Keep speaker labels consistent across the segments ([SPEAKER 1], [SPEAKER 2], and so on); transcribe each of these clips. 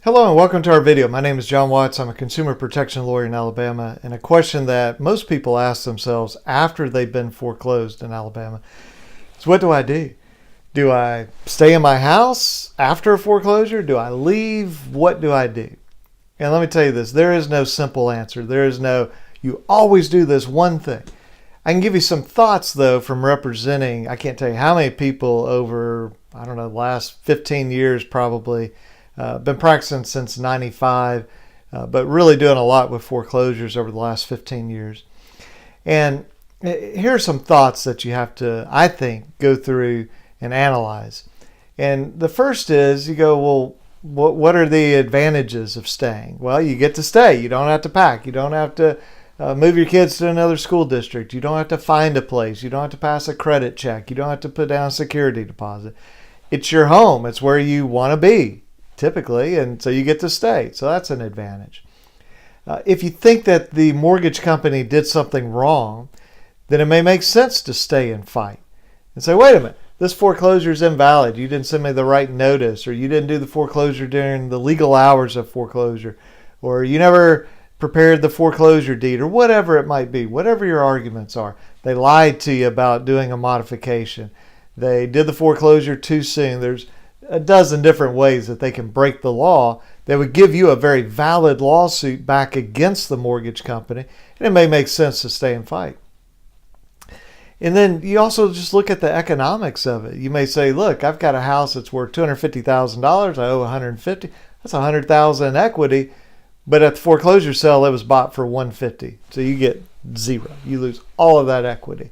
[SPEAKER 1] Hello and welcome to our video. My name is John Watts. I'm a consumer protection lawyer in Alabama, and a question that most people ask themselves after they've been foreclosed in Alabama is, what do I do? Do I stay in my house after a foreclosure? Do I leave? What do I do? And let me tell you this, there is no simple answer. There is no, you always do this one thing. I can give you some thoughts though from representing, I can't tell you how many people over, the last 15 years probably. Been practicing since 95, but really doing a lot with foreclosures over the last 15 years. And here are some thoughts that you have to, I think, go through and analyze. And the first is, you go, well, what are the advantages of staying? Well, you get to stay. You don't have to pack. You don't have to move your kids to another school district. You don't have to find a place. You don't have to pass a credit check. You don't have to put down a security deposit. It's your home. It's where you want to be, typically, and so you get to stay. So that's an advantage. If you think that the mortgage company did something wrong, then it may make sense to stay and fight and say, wait a minute, this foreclosure is invalid. You didn't send me the right notice, or you didn't do the foreclosure during the legal hours of foreclosure, or you never prepared the foreclosure deed, or whatever it might be. Whatever your arguments are, they lied to you about doing a modification. They did the foreclosure too soon. There's a dozen different ways that they can break the law that would give you a very valid lawsuit back against the mortgage company, and it may make sense to stay and fight. And then you also just look at the economics of it. You may say, look, I've got a house that's worth $250,000. I owe $150,000. That's $100,000 in equity, but at the foreclosure sale, it was bought for $150,000. So you get zero. You lose all of that equity.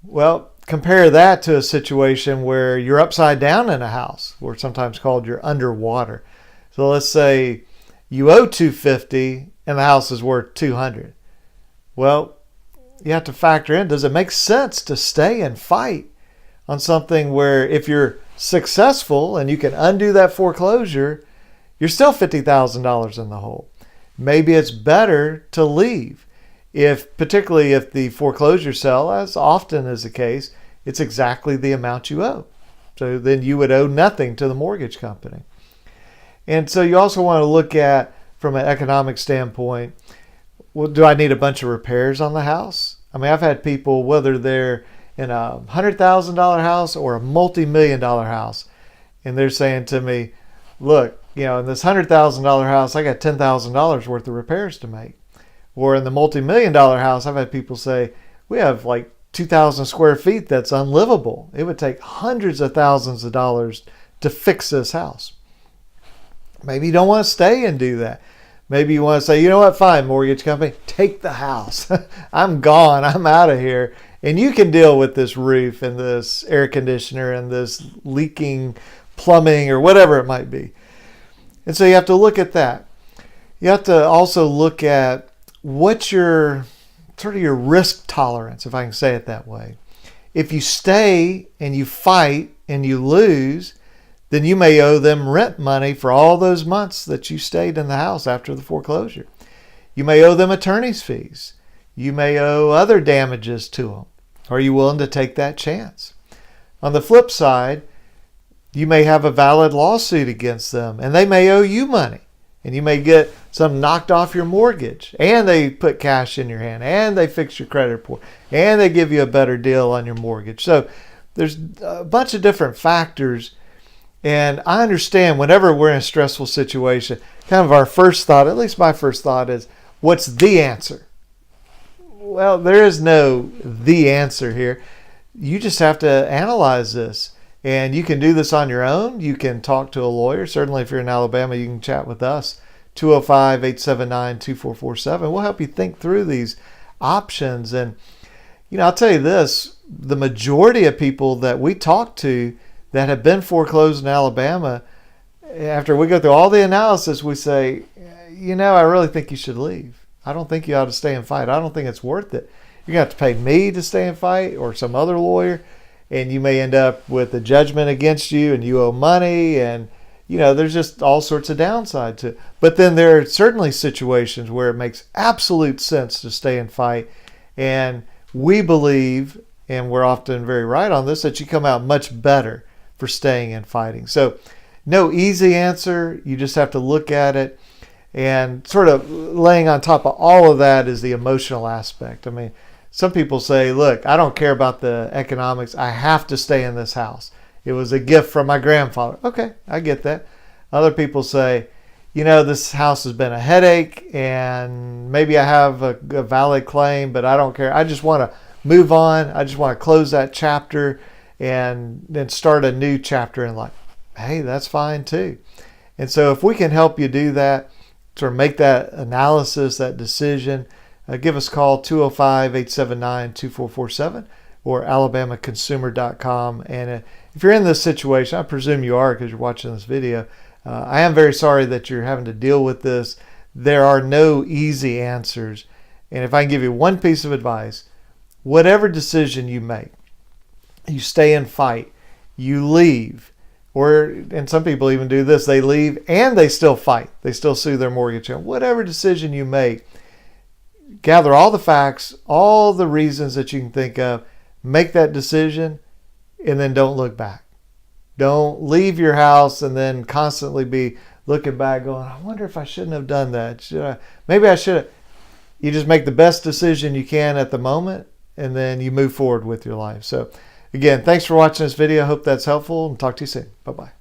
[SPEAKER 1] Well, compare that to a situation where you're upside down in a house, or sometimes called you're underwater. So let's say you owe $250,000 and the house is worth $200,000. Well, you have to factor in, does it make sense to stay and fight on something where if you're successful and you can undo that foreclosure, you're still $50,000 in the hole? Maybe it's better to leave. Particularly if the foreclosure sale, as often is the case, it's exactly the amount you owe. So then you would owe nothing to the mortgage company. And so you also want to look at, from an economic standpoint, well, do I need a bunch of repairs on the house? I mean, I've had people, whether they're in a $100,000 house or a multi-million-dollar house, and they're saying to me, look, in this $100,000 house, I got $10,000 worth of repairs to make. Or in the multi-million-dollar house, I've had people say, we have like 2,000 square feet that's unlivable. It would take hundreds of thousands of dollars to fix this house. Maybe you don't want to stay and do that. Maybe you want to say, you know what, fine, mortgage company, take the house. I'm gone. I'm out of here. And you can deal with this roof and this air conditioner and this leaking plumbing or whatever it might be. And so you have to look at that. You have to also look at what's your risk tolerance, if I can say it that way. If you stay and you fight and you lose, then you may owe them rent money for all those months that you stayed in the house after the foreclosure. You may owe them attorney's fees. You may owe other damages to them. Are you willing to take that chance? On the flip side, you may have a valid lawsuit against them and they may owe you money. And you may get some knocked off your mortgage, and they put cash in your hand, and they fix your credit report, and they give you a better deal on your mortgage. So there's a bunch of different factors. And I understand whenever we're in a stressful situation, kind of our first thought, at least my first thought, is, what's the answer? Well, there is no the answer here. You just have to analyze this. And you can do this on your own. You can talk to a lawyer. Certainly, if you're in Alabama, you can chat with us, 205-879-2447. We'll help you think through these options. And, I'll tell you this, the majority of people that we talk to that have been foreclosed in Alabama, after we go through all the analysis, we say, I really think you should leave. I don't think you ought to stay and fight. I don't think it's worth it. You're going to have to pay me to stay and fight, or some other lawyer. And you may end up with a judgment against you and you owe money, and there's just all sorts of downside to it. But then there are certainly situations where it makes absolute sense to stay and fight. And we believe, and we're often very right on this, that you come out much better for staying and fighting. So no easy answer. You just have to look at it. And sort of laying on top of all of that is the emotional aspect. I mean, some people say, look, I don't care about the economics. I have to stay in this house. It was a gift from my grandfather. Okay, I get that. Other people say, this house has been a headache and maybe I have a valid claim, but I don't care. I just want to move on. I just want to close that chapter and then start a new chapter in life. Hey, that's fine too. And so if we can help you do that, sort of make that analysis, that decision, give us a call, 205-879-2447 or alabamaconsumer.com. And if you're in this situation, I presume you are because you're watching this video, I am very sorry that you're having to deal with this. There are no easy answers. And if I can give you one piece of advice, whatever decision you make, you stay and fight, you leave, and some people even do this, they leave and they still fight. They still sue their mortgage. Whatever decision you make, gather all the facts, all the reasons that you can think of, make that decision, and then don't look back. Don't leave your house and then constantly be looking back going, I wonder if I shouldn't have done that. Maybe I should have. You just make the best decision you can at the moment, and then you move forward with your life. So again, thanks for watching this video. I hope that's helpful, and talk to you soon. Bye-bye.